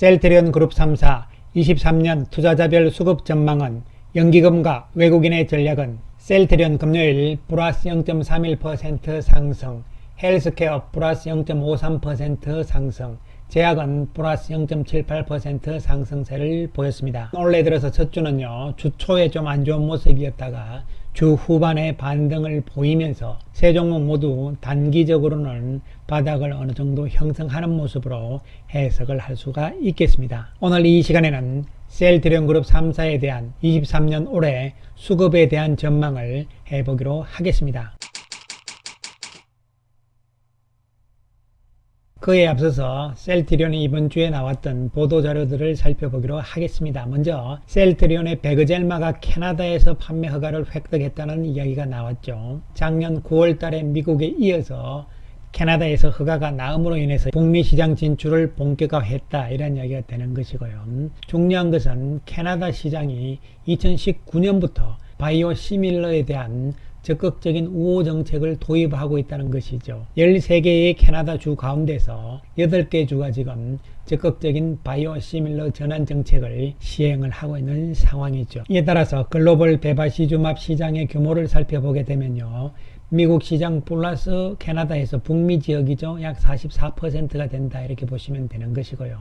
셀트리온 그룹 3사 23년 투자자별 수급 전망은 연기금과 외국인의 전략은 셀트리온 금요일 플러스 0.31% 상승, 헬스케어 플러스 0.53% 상승, 제약은 플러스 0.78% 상승세를 보였습니다. 올해 들어서 첫 주는요, 주 초에 좀 안 좋은 모습이었다가 주 후반에 반등을 보이면서 세 종목 모두 단기적으로는 바닥을 어느 정도 형성하는 모습으로 해석을 할 수가 있겠습니다. 오늘 이 시간에는 셀트리온 그룹 3사에 대한 23년 올해 수급에 대한 전망을 해보기로 하겠습니다. 그에 앞서서 셀트리온이 이번 주에 나왔던 보도자료들을 살펴보기로 하겠습니다. 먼저 셀트리온의 베그젤마가 캐나다에서 판매 허가를 획득했다는 이야기가 나왔죠. 작년 9월 달에 미국에 이어서 캐나다에서 허가가 나옴으로 인해서 북미 시장 진출을 본격화했다, 이런 이야기가 되는 것이고요. 중요한 것은 캐나다 시장이 2019년부터 바이오 시밀러에 대한 적극적인 우호 정책을 도입하고 있다는 것이죠. 13개의 캐나다 주 가운데서 8개 주가 지금 적극적인 바이오 시밀러 전환 정책을 시행을 하고 있는 상황이죠. 이에 따라서 글로벌 베바시주맙 시장의 규모를 살펴보게 되면요, 미국 시장 플러스 캐나다에서 북미 지역이죠, 약 44%가 된다, 이렇게 보시면 되는 것이고요.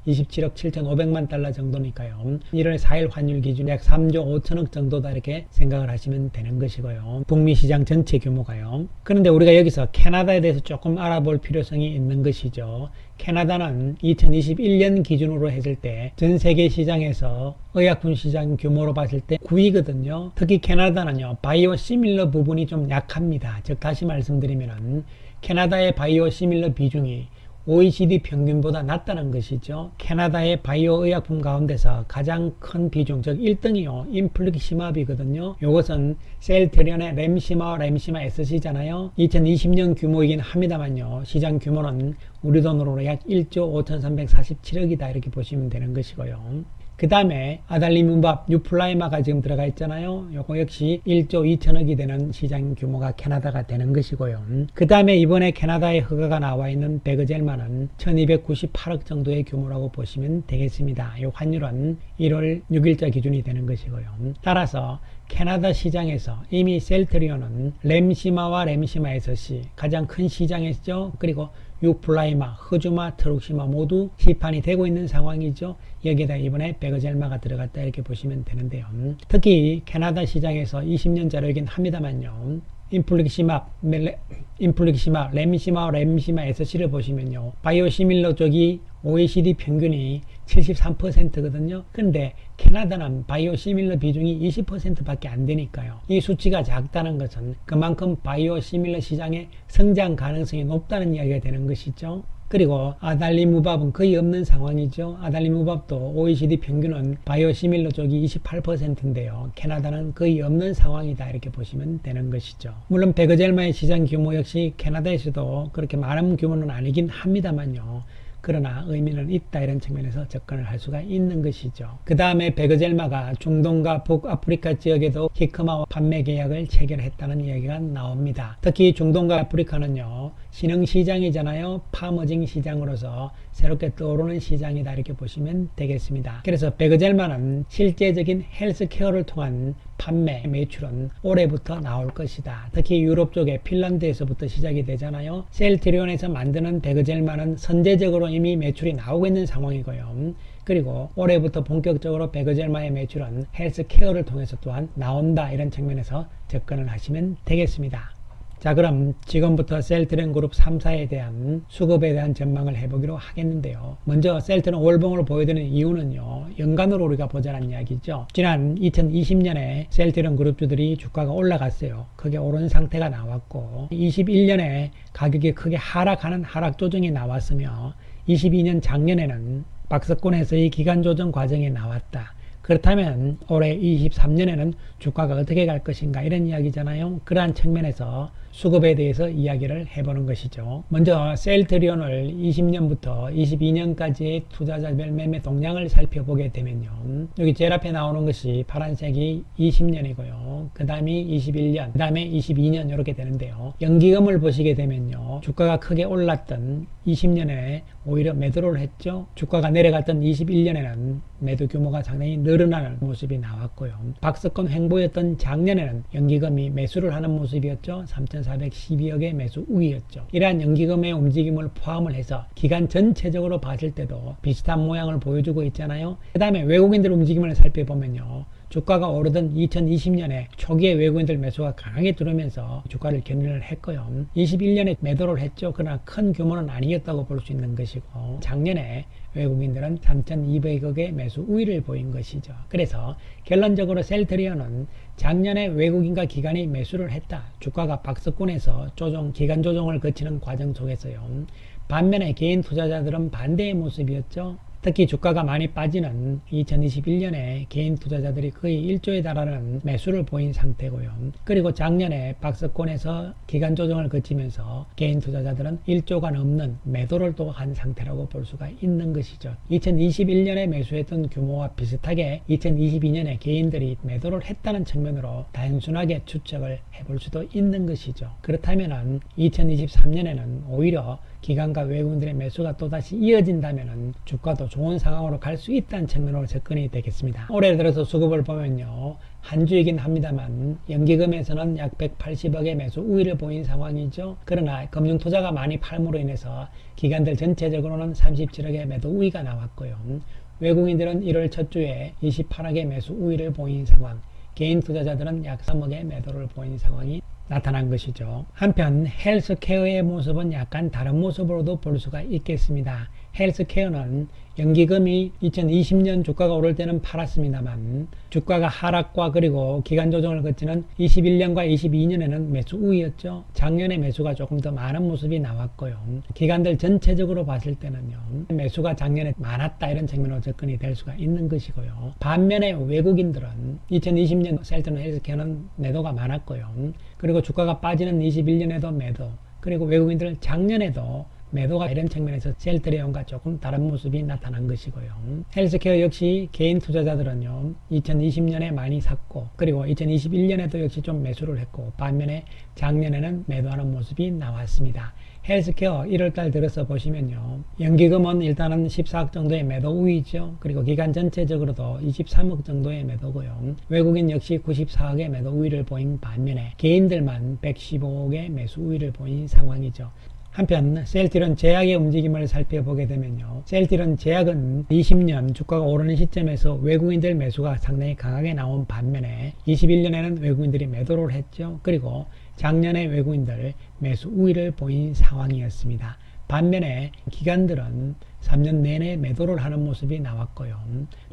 27억 7,500만 달러 정도니까요. 1월 4일 환율 기준 약 3조 5천억 정도다, 이렇게 생각을 하시면 되는 것이고요. 북미 시장 전체 규모가요. 그런데 우리가 여기서 캐나다에 대해서 조금 알아볼 필요성이 있는 것이죠. 캐나다는 2021년 기준으로 했을 때 전 세계 시장에서 의약품 시장 규모로 봤을 때 9위거든요. 특히 캐나다는요, 바이오 시밀러 부분이 좀 약합니다. 즉 다시 말씀드리면은 캐나다의 바이오 시밀러 비중이 OECD 평균보다 낮다는 것이죠. 캐나다의 바이오 의약품 가운데서 가장 큰 비중, 즉 1등이요, 인플릭시맙이거든요. 이것은 셀트리온의 램시마 SC잖아요. 2020년 규모이긴 합니다만요, 시장 규모는 우리 돈으로 약 1조 5,347억이다, 이렇게 보시면 되는 것이고요. 그 다음에 아달리무밥 유플라이마가 지금 들어가 있잖아요. 요거 역시 1조 2천억이 되는 시장 규모가 캐나다가 되는 것이고요. 그 다음에 이번에 캐나다에 허가가 나와 있는 베그젤마는 1298억 정도의 규모라고 보시면 되겠습니다. 이 환율은 1월 6일자 기준이 되는 것이고요. 따라서 캐나다 시장에서 이미 셀트리온은 램시마와 램시마 SC 가장 큰 시장이죠. 그리고 유플라이마, 흐주마, 트룩시마 모두 시판이 되고 있는 상황이죠. 여기에다 이번에 베그젤마가 들어갔다, 이렇게 보시면 되는데요. 특히 캐나다 시장에서 20년자료이긴 합니다만요, 인플릭시맙, 램시마 SC를 보시면요, 바이오시밀러 쪽이 OECD 평균이 73%거든요. 근데 캐나다는 바이오시밀러 비중이 20%밖에 안 되니까요. 이 수치가 작다는 것은 그만큼 바이오시밀러 시장의 성장 가능성이 높다는 이야기가 되는 것이죠. 그리고 아달리무밥은 거의 없는 상황이죠. 아달리무밥도 OECD 평균은 바이오시밀러 쪽이 28%인데요. 캐나다는 거의 없는 상황이다, 이렇게 보시면 되는 것이죠. 물론 베그젤마의 시장 규모 역시 캐나다에서도 그렇게 많은 규모는 아니긴 합니다만요, 그러나 의미는 있다, 이런 측면에서 접근을 할 수가 있는 것이죠. 그 다음에 베그젤마가 중동과 북아프리카 지역에도 히크마와 판매 계약을 체결했다는 이야기가 나옵니다. 특히 중동과 아프리카는요, 신흥시장이잖아요. 파머징 시장으로서 새롭게 떠오르는 시장이다, 이렇게 보시면 되겠습니다. 그래서 베그젤마는 실제적인 헬스케어를 통한 판매 매출은 올해부터 나올 것이다. 특히 유럽 쪽에 핀란드에서부터 시작이 되잖아요. 셀트리온에서 만드는 베그젤마는 선제적으로 이미 매출이 나오고 있는 상황이고요. 그리고 올해부터 본격적으로 베그젤마의 매출은 헬스케어를 통해서 또한 나온다, 이런 측면에서 접근을 하시면 되겠습니다. 자, 그럼 지금부터 셀트리온 그룹 3사에 대한 수급에 대한 전망을 해보기로 하겠는데요. 먼저 셀트리온 월봉을 보여드리는 이유는요, 연간으로 우리가 보자는 이야기죠. 지난 2020년에 셀트리온 그룹주들이 주가가 올라갔어요. 크게 오른 상태가 나왔고, 21년에 가격이 크게 하락하는 하락 조정이 나왔으며, 22년 작년에는 박스권에서의 기간 조정 과정이 나왔다. 그렇다면 올해 23년에는 주가가 어떻게 갈 것인가, 이런 이야기잖아요. 그러한 측면에서 수급에 대해서 이야기를 해보는 것이죠. 먼저 셀트리온을 20년부터 22년까지의 투자자별 매매 동향을 살펴보게 되면요. 여기 제일 앞에 나오는 것이 파란색이 20년이고요. 그 다음이 21년, 그 다음에 22년 이렇게 되는데요. 연기금을 보시게 되면요. 주가가 크게 올랐던 20년에 오히려 매도를 했죠. 주가가 내려갔던 21년에는 매도 규모가 상당히 늘어나는 모습이 나왔고요. 박스권 횡보였던 작년에는 연기금이 매수를 하는 모습이었죠. 3,412억의 매수 우위였죠. 이러한 연기금의 움직임을 포함을 해서 기간 전체적으로 봤을 때도 비슷한 모양을 보여주고 있잖아요. 그 다음에 외국인들 움직임을 살펴보면요. 주가가 오르던 2020년에 초기에 외국인들 매수가 강하게 들어오면서 주가를 견인을 했고요. 21년에 매도를 했죠. 그러나 큰 규모는 아니었다고 볼 수 있는 것이고 작년에 외국인들은 3,200억의 매수 우위를 보인 것이죠. 그래서 결론적으로 셀트리온은 작년에 외국인과 기관이 매수를 했다. 주가가 박스권에서 기간 조정을 거치는 과정 속에서요. 반면에 개인 투자자들은 반대의 모습이었죠. 특히 주가가 많이 빠지는 2021년에 개인 투자자들이 거의 1조에 달하는 매수를 보인 상태고요. 그리고 작년에 박스권에서 기간 조정을 거치면서 개인 투자자들은 1조가 넘는 매도를 또 한 상태라고 볼 수가 있는 것이죠. 2021년에 매수했던 규모와 비슷하게 2022년에 개인들이 매도를 했다는 측면으로 단순하게 추측을 해볼 수도 있는 것이죠. 그렇다면 2023년에는 오히려 기관과 외국인들의 매수가 또다시 이어진다면 주가도 좋은 상황으로 갈 수 있다는 측면으로 접근이 되겠습니다. 올해 들어서 수급을 보면요. 한 주이긴 합니다만 연기금에서는 약 180억의 매수 우위를 보인 상황이죠. 그러나 금융투자가 많이 팔므로 인해서 기관들 전체적으로는 37억의 매도 우위가 나왔고요. 외국인들은 1월 첫 주에 28억의 매수 우위를 보인 상황, 개인 투자자들은 약 3억의 매도를 보인 상황이 나타난 것이죠. 한편 헬스케어의 모습은 약간 다른 모습으로도 볼 수가 있겠습니다. 헬스케어는 연기금이 2020년 주가가 오를 때는 팔았습니다만 주가가 하락과 그리고 기간 조정을 거치는 21년과 22년에는 매수 우위였죠. 작년에 매수가 조금 더 많은 모습이 나왔고요. 기관들 전체적으로 봤을 때는요. 매수가 작년에 많았다 이런 측면으로 접근이 될 수가 있는 것이고요. 반면에 외국인들은 2020년 셀트리온 헬스케어는 매도가 많았고요. 그리고 주가가 빠지는 21년에도 매도, 그리고 외국인들은 작년에도 매도가 이런 측면에서 셀트리온과 조금 다른 모습이 나타난 것이고요. 헬스케어 역시 개인 투자자들은요 2020년에 많이 샀고 그리고 2021년에도 역시 좀 매수를 했고 반면에 작년에는 매도하는 모습이 나왔습니다. 헬스케어 1월달 들어서 보시면요 연기금은 일단은 14억 정도의 매도 우위죠. 그리고 기간 전체적으로도 23억 정도의 매도고요. 외국인 역시 94억의 매도 우위를 보인 반면에 개인들만 115억의 매수 우위를 보인 상황이죠. 한편 셀트리온 제약의 움직임을 살펴보게 되면요. 셀트리온 제약은 20년 주가가 오르는 시점에서 외국인들 매수가 상당히 강하게 나온 반면에 21년에는 외국인들이 매도를 했죠. 그리고 작년에 외국인들 매수 우위를 보인 상황이었습니다. 반면에 기관들은 3년 내내 매도를 하는 모습이 나왔고요.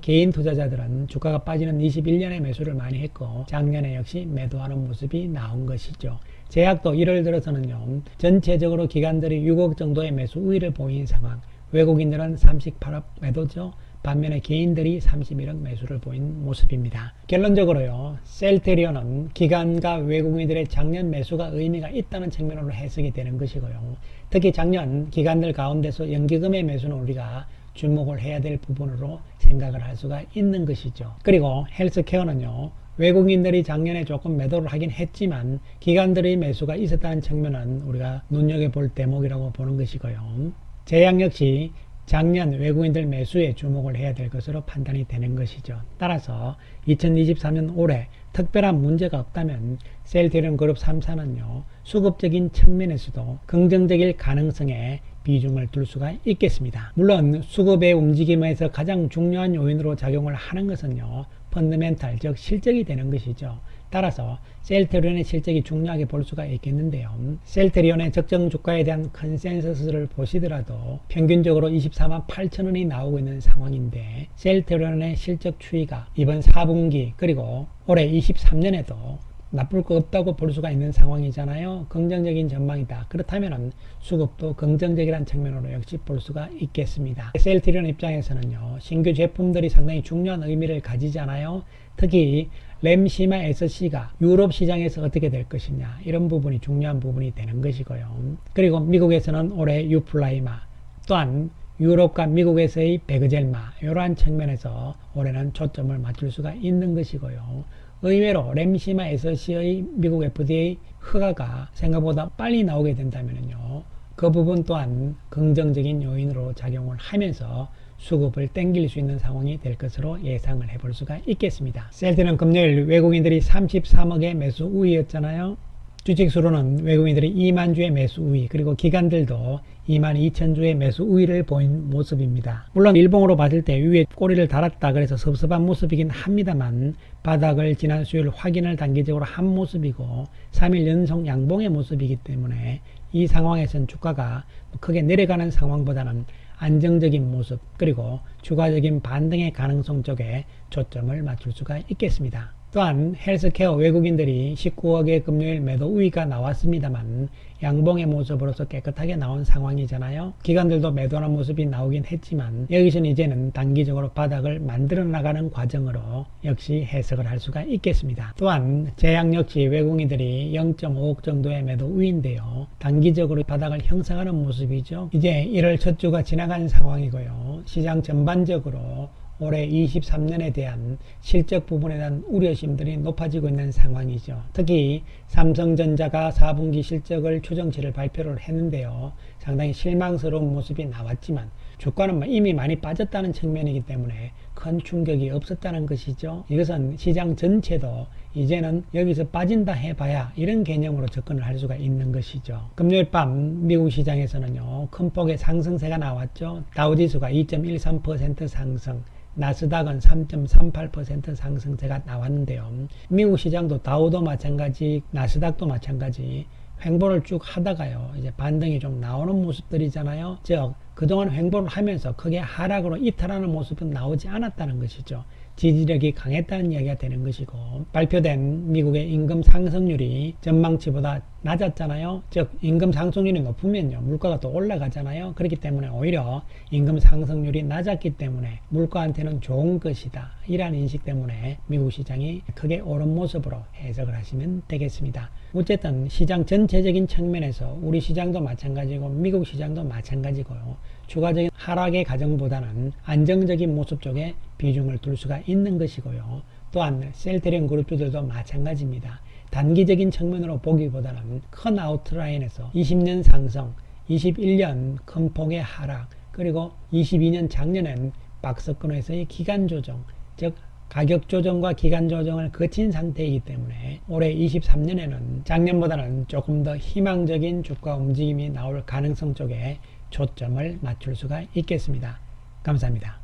개인 투자자들은 주가가 빠지는 21년에 매수를 많이 했고 작년에 역시 매도하는 모습이 나온 것이죠. 제약도 1월 들어서는요. 전체적으로 기관들이 6억 정도의 매수 우위를 보인 상황, 외국인들은 38억 매도죠. 반면에 개인들이 31억 매수를 보인 모습입니다. 결론적으로요. 셀트리온은 기관과 외국인들의 작년 매수가 의미가 있다는 측면으로 해석이 되는 것이고요. 특히 작년 기관들 가운데서 연기금의 매수는 우리가 주목을 해야 될 부분으로 생각을 할 수가 있는 것이죠. 그리고 헬스케어는요. 외국인들이 작년에 조금 매도를 하긴 했지만 기관들의 매수가 있었다는 측면은 우리가 눈여겨볼 대목이라고 보는 것이고요. 제약 역시 작년 외국인들 매수에 주목을 해야 될 것으로 판단이 되는 것이죠. 따라서 2023년 올해 특별한 문제가 없다면 셀트리온 그룹 3사는요. 수급적인 측면에서도 긍정적일 가능성에 비중을 둘 수가 있겠습니다. 물론 수급의 움직임에서 가장 중요한 요인으로 작용을 하는 것은요. 펀더멘탈, 즉 실적이 되는 것이죠. 따라서 셀트리온의 실적이 중요하게 볼 수가 있겠는데요. 셀트리온의 적정 주가에 대한 컨센서스를 보시더라도 평균적으로 24만 8천 원이 나오고 있는 상황인데 셀트리온의 실적 추이가 이번 4분기 그리고 올해 23년에도 나쁠 거 없다고 볼 수가 있는 상황이잖아요. 긍정적인 전망이다. 그렇다면 수급도 긍정적이라는 측면으로 역시 볼 수가 있겠습니다. 셀트리온 입장에서는요, 신규 제품들이 상당히 중요한 의미를 가지잖아요. 특히 램시마 SC가 유럽 시장에서 어떻게 될 것이냐, 이런 부분이 중요한 부분이 되는 것이고요. 그리고 미국에서는 올해 유플라이마, 또한 유럽과 미국에서의 베그젤마, 이러한 측면에서 올해는 초점을 맞출 수가 있는 것이고요. 의외로 램시마 SC의 미국 FDA 허가가 생각보다 빨리 나오게 된다면요, 그 부분 또한 긍정적인 요인으로 작용을 하면서 수급을 땡길 수 있는 상황이 될 것으로 예상을 해볼 수가 있겠습니다. 셀트는 금요일 외국인들이 33억의 매수 우위였잖아요. 주식수로는 외국인들이 2만 주의 매수 우위, 그리고 기관들도 2만 2천 주의 매수 우위를 보인 모습입니다. 물론 일봉으로 봤을 때 위에 꼬리를 달았다 그래서 섭섭한 모습이긴 합니다만, 바닥을 지난 수요일 확인을 단기적으로 한 모습이고 3일 연속 양봉의 모습이기 때문에 이 상황에선 주가가 크게 내려가는 상황보다는 안정적인 모습, 그리고 추가적인 반등의 가능성 쪽에 초점을 맞출 수가 있겠습니다. 또한 헬스케어 외국인들이 19억의 금요일 매도 우위가 나왔습니다만 양봉의 모습으로서 깨끗하게 나온 상황이잖아요. 기관들도 매도하는 모습이 나오긴 했지만 여기서는 이제는 단기적으로 바닥을 만들어 나가는 과정으로 역시 해석을 할 수가 있겠습니다. 또한 제약 역시 외국인들이 0.5억 정도의 매도 우위인데요, 단기적으로 바닥을 형성하는 모습이죠. 이제 1월 첫 주가 지나간 상황이고요. 시장 전반적으로 올해 23년에 대한 실적 부분에 대한 우려심들이 높아지고 있는 상황이죠. 특히 삼성전자가 4분기 실적을 추정치를 발표를 했는데요, 상당히 실망스러운 모습이 나왔지만 주가는 이미 많이 빠졌다는 측면이기 때문에 큰 충격이 없었다는 것이죠. 이것은 시장 전체도 이제는 여기서 빠진다 해봐야 이런 개념으로 접근을 할 수가 있는 것이죠. 금요일 밤 미국 시장에서는요, 큰 폭의 상승세가 나왔죠. 다우지수가 2.13% 상승, 나스닥은 3.38% 상승세가 나왔는데요. 미국 시장도 다우도 마찬가지, 나스닥도 마찬가지 횡보를 쭉 하다가요, 이제 반등이 좀 나오는 모습들이잖아요. 즉 그동안 횡보를 하면서 크게 하락으로 이탈하는 모습은 나오지 않았다는 것이죠. 지지력이 강했다는 이야기가 되는 것이고, 발표된 미국의 임금 상승률이 전망치보다 낮았잖아요. 즉 임금 상승률이 높으면요, 물가가 또 올라가잖아요. 그렇기 때문에 오히려 임금 상승률이 낮았기 때문에 물가한테는 좋은 것이다, 이러한 인식 때문에 미국 시장이 크게 오른 모습으로 해석을 하시면 되겠습니다. 어쨌든 시장 전체적인 측면에서 우리 시장도 마찬가지고 미국 시장도 마찬가지고요, 추가적인 하락의 과정보다는 안정적인 모습 쪽에 비중을 둘 수가 있는 것이고요. 또한 셀트리온 그룹주들도 마찬가지입니다. 단기적인 측면으로 보기보다는 큰 아웃라인에서 20년 상승, 21년 큰 폭의 하락, 그리고 22년 작년엔 박스권에서의 기간 조정, 즉 가격 조정과 기간 조정을 거친 상태이기 때문에 올해 23년에는 작년보다는 조금 더 희망적인 주가 움직임이 나올 가능성 쪽에 초점을 맞출 수가 있겠습니다. 감사합니다.